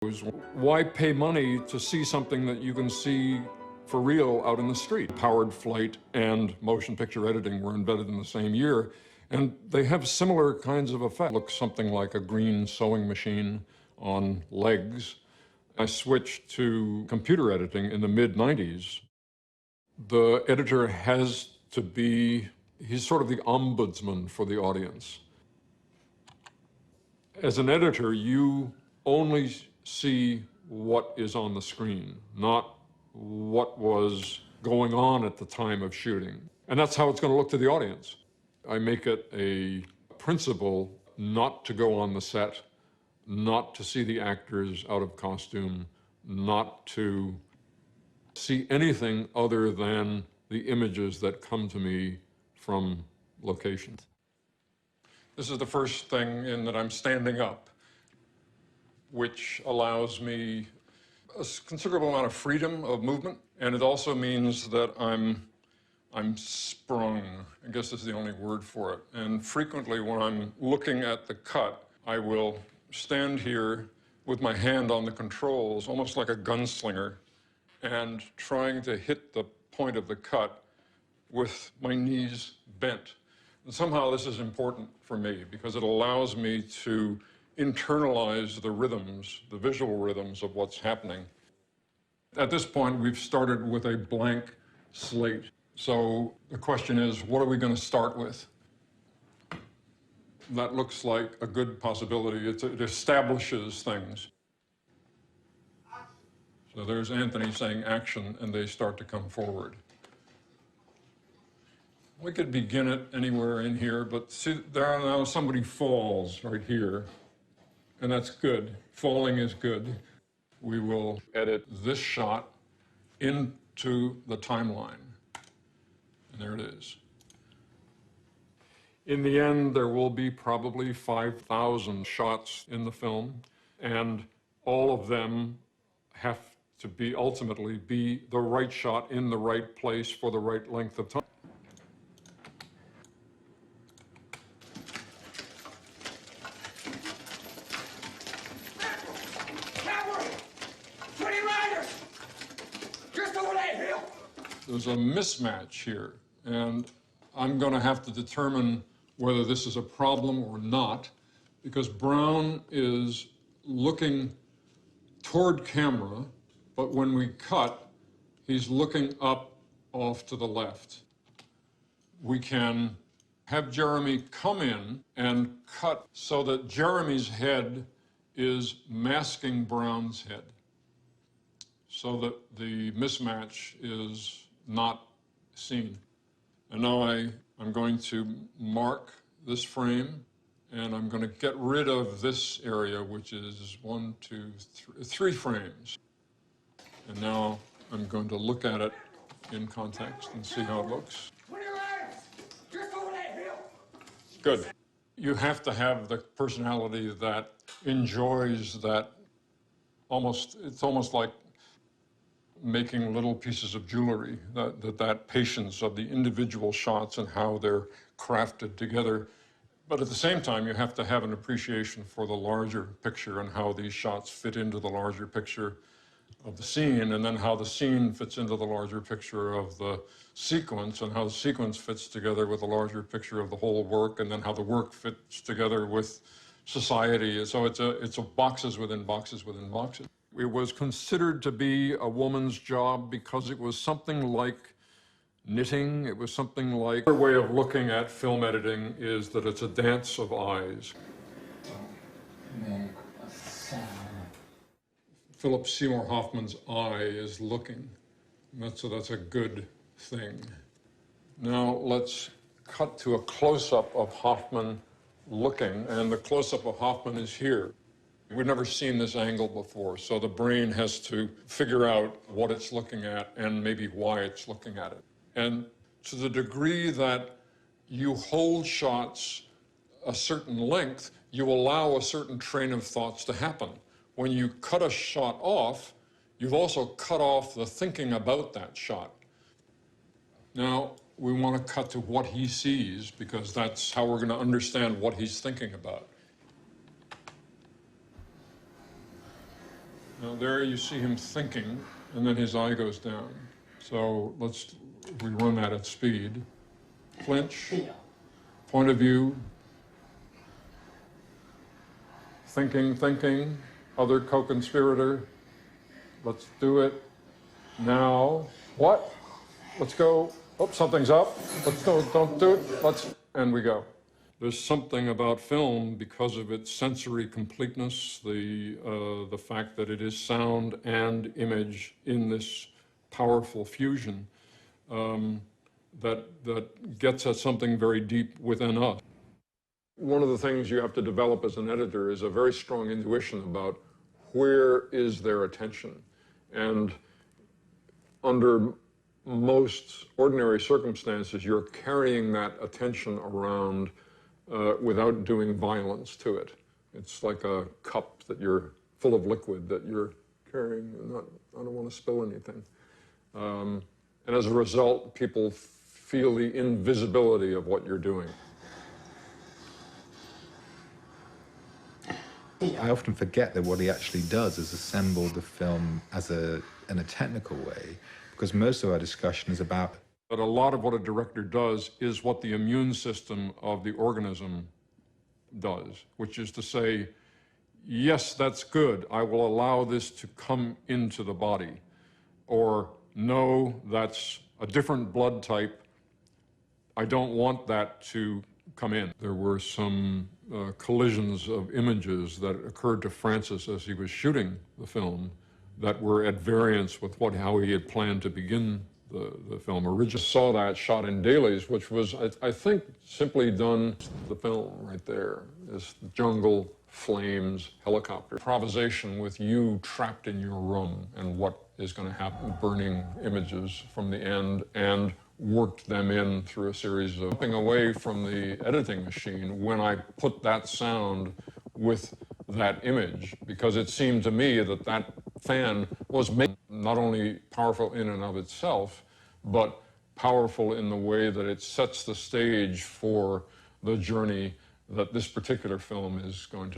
Was why pay money to see something that you can see for real out in the street? Powered flight and motion picture editing were invented in the same year, and they have similar kinds of effects. Looks something like a green sewing machine on legs. I switched to computer editing in the mid-90s. The editor has to be, he's sort of the ombudsman for the audience. As an editor, you only see what is on the screen, not what was going on at the time of shooting. And that's how it's going to look to the audience. I make it a principle not to go on the set, not to see the actors out of costume, not to see anything other than the images that come to me from locations. This is the first thing in that I'm standing up, which allows me a considerable amount of freedom of movement, and it also means that I'm sprung. I guess is the only word for it. And frequently when I'm looking at the cut, I will stand here with my hand on the controls, almost like a gunslinger, and trying to hit the point of the cut with my knees bent. And somehow this is important for me because it allows me to internalize the rhythms, the visual rhythms of what's happening. At this point, we've started with a blank slate. So the question is, what are we going to start with? That looks like a good possibility. It establishes things. So there's Anthony saying action, and they start to come forward. We could begin it anywhere in here, but see, there now somebody falls right here, and that's good. Falling is good. We will edit this shot into the timeline, and there it is. In the end, there will be probably 5,000 shots in the film, and all of them have to be ultimately be the right shot in the right place for the right length of time. There's a mismatch here, and I'm going to have to determine whether this is a problem or not, because Brown is looking toward camera, but when we cut, he's looking up off to the left. We can have Jeremy come in and cut so that Jeremy's head is masking Brown's head, so that the mismatch is not seen. And now I'm going to mark this frame, and I'm going to get rid of this area, which is 1, 2, 3 frames. And now I'm going to look at it in context and see how it looks. Good. You have to have the personality that enjoys that it's almost like making little pieces of jewelry, that patience of the individual shots and how they're crafted together. But at the same time, you have to have an appreciation for the larger picture and how these shots fit into the larger picture of the scene, and then how the scene fits into the larger picture of the sequence, and how the sequence fits together with the larger picture of the whole work, and then how the work fits together with society. So it's a boxes within boxes within boxes. It was considered to be a woman's job because it was something like knitting. It was something like... Another way of looking at film editing is that it's a dance of eyes. Philip Seymour Hoffman's eye is looking. So that's a good thing. Now let's cut to a close-up of Hoffman looking, and the close-up of Hoffman is here. We've never seen this angle before, so the brain has to figure out what it's looking at and maybe why it's looking at it. And to the degree that you hold shots a certain length, you allow a certain train of thoughts to happen. When you cut a shot off, you've also cut off the thinking about that shot. Now, we want to cut to what he sees, because that's how we're going to understand what he's thinking about. Now there you see him thinking, and then his eye goes down. So we run that at speed. Flinch, point of view, thinking, other co-conspirator. Let's do it now. What? Let's go. Oh, something's up. Let's go. Don't do it. And we go. There's something about film, because of its sensory completeness, the fact that it is sound and image in this powerful fusion, that gets at something very deep within us. One of the things you have to develop as an editor is a very strong intuition about where is their attention. And under most ordinary circumstances, you're carrying that attention around without doing violence to it. It's like a cup that you're full of liquid that you're carrying. I don't want to spill anything. And as a result, people feel the invisibility of what you're doing. I often forget that what he actually does is assemble the film in a technical way, because most of our discussion is about. But a lot of what a director does is what the immune system of the organism does, which is to say, yes, that's good. I will allow this to come into the body. Or, no, that's a different blood type. I don't want that to come in. There were some collisions of images that occurred to Francis as he was shooting the film that were at variance with how he had planned to begin the film. Originally saw that shot in dailies, which was, I think, simply done. The film right there is the jungle, flames, helicopter. Improvisation with you trapped in your room and what is going to happen, burning images from the end, and worked them in through a series of jumping away from the editing machine when I put that sound with that image, because it seemed to me that that fan was not only powerful in and of itself, but powerful in the way that it sets the stage for the journey that this particular film is going to